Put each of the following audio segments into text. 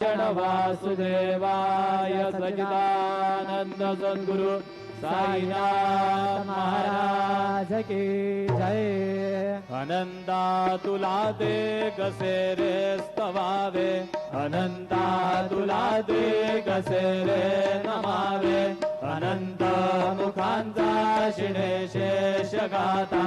वासुदेवाय सच्चिदानंद सद्गुरु साईनाथ महाराज की जय। अनंता तुला दे कसे रे स्तवावे, अनंता तुला दे कसे रे नमावे, अनंत मुखांचा शिणे शेष गाथा,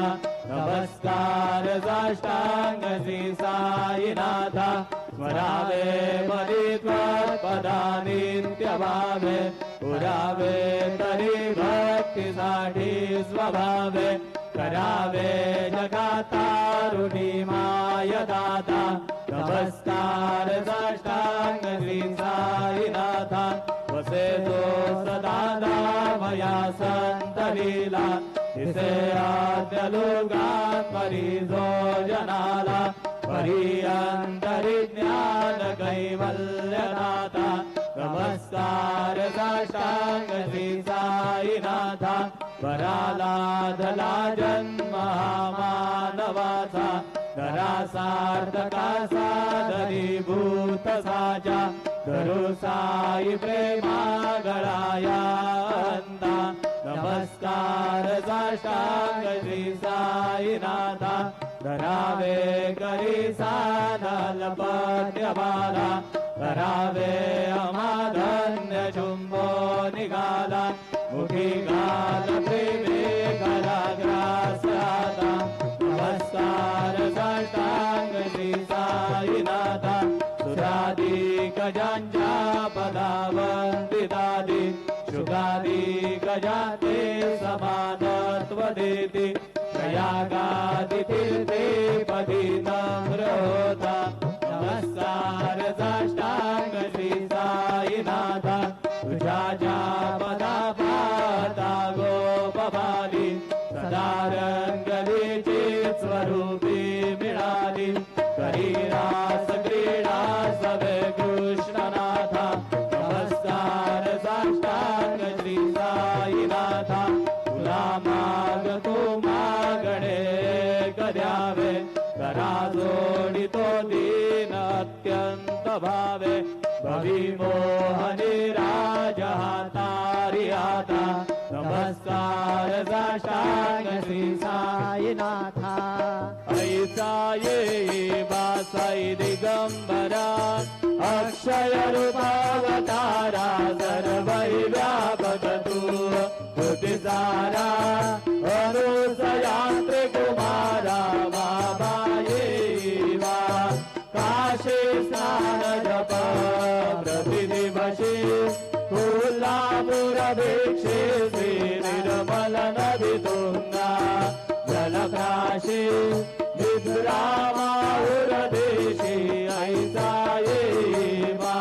नमस्कार साष्टांग श्री साईनाथा, स्मरावे मदित्वत्पदा नित्यभावे, पुरावे तरी भक्तीसाठी स्वभावे, करावे जगातारुणी माय दाता, नमस्कार साष्टांग श्री साईनाथा, वसे तो सदा मया संत लीला, तिसे आद्य लोकात परी जो जनाला, परी अंतरी ज्ञान कैवल्यनाथा, नमस्कार साष्टांग श्री साईनाथा, परालाधला जन्म मानवाचा, नरासार्थका सादरी भूत साजा, धरू साई प्रेमा गळाया अंता, नमस्कार साष्टांग श्री साईनाथा, धरावे करी सानल पद्यबाला, करावे अमाधन्य चुंबो निघाला, मुखी गाल प्रेमे कराग्रास आता, नमस्कार साष्टांग श्री साईनाथा, सुरादी गजांच्या पदावंदितादी, शुगादी गजाते समानत्व देती, प्रयागादी तीर्थे पदी नम्र होता, नमस्कार साष्टांग श्री साईनाथा, तुझ्या ज्या पदा पाता गोपबाली, सदा रंगलीची स्वरूपी मिळाली, करी रास क्रीडा सवे कृष्णनाथा, नमस्कार साष्टांग श्री साईनाथा, तुला मागतो मागणे कद्यावे, करा जोडितो दीन अत्यंत भावे, भवी मोहनी राज हातारी आता, नमस्कार साष्टांग श्री साईनाथा, ऐसा ये बासाई दिगंबरा, अक्षय रूपावतारा, सर्वै व्यापक तू बुद्धिसारा, अनुसयात्रे कुमारा, बाबा ये वा काशी स्नान जप प्रतिदिवशी, कोल्हापूर भिक्षे श्री निर्मल नदी तुंगा, जलकाशी विद्रामाऊर देशी, ऐसा ये वा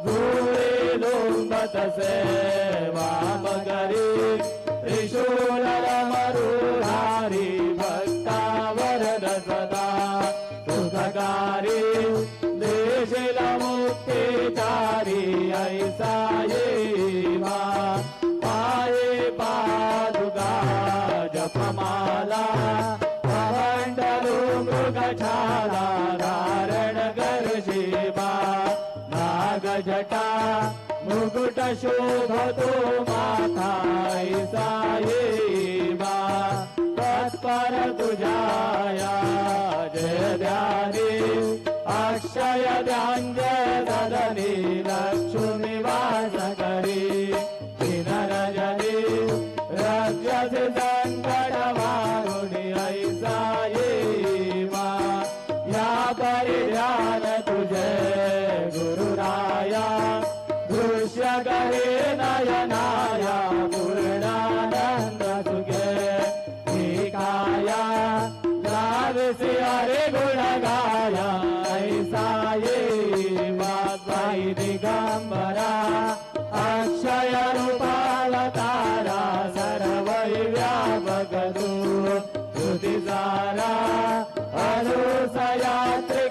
धुळे लोंबत सेवा मगरी, त्रिशूल मरुधारी, भक्तावरद सदा सुखकारी, देशील मुक्तिकारी, ऐसा ये वा पाये पादुका जपमाला, मंडलू मृगछाला, धारण कर शिवा, नागजटा मुकुट शोभतो माथा, ऐसा ये वा तत्पर तुझाया जय ध्यानी, अक्षय ध्यांजय सदनी, लक्ष्मी वास करी, दिनरजनी रक्षसे संकट वारुणी, ऐसा ये वा या परिध्यान तुझे गुरुराया, दृश्य गहे नयनाया, पूर्णानंद सुखे काया, नाविसी हरे गुण गाया, ऐसा ये वाई दिगंबरा, अक्षय रूपावतारा, सर्वै व्यापक तू बुद्धिसारा, अनुसयात्रे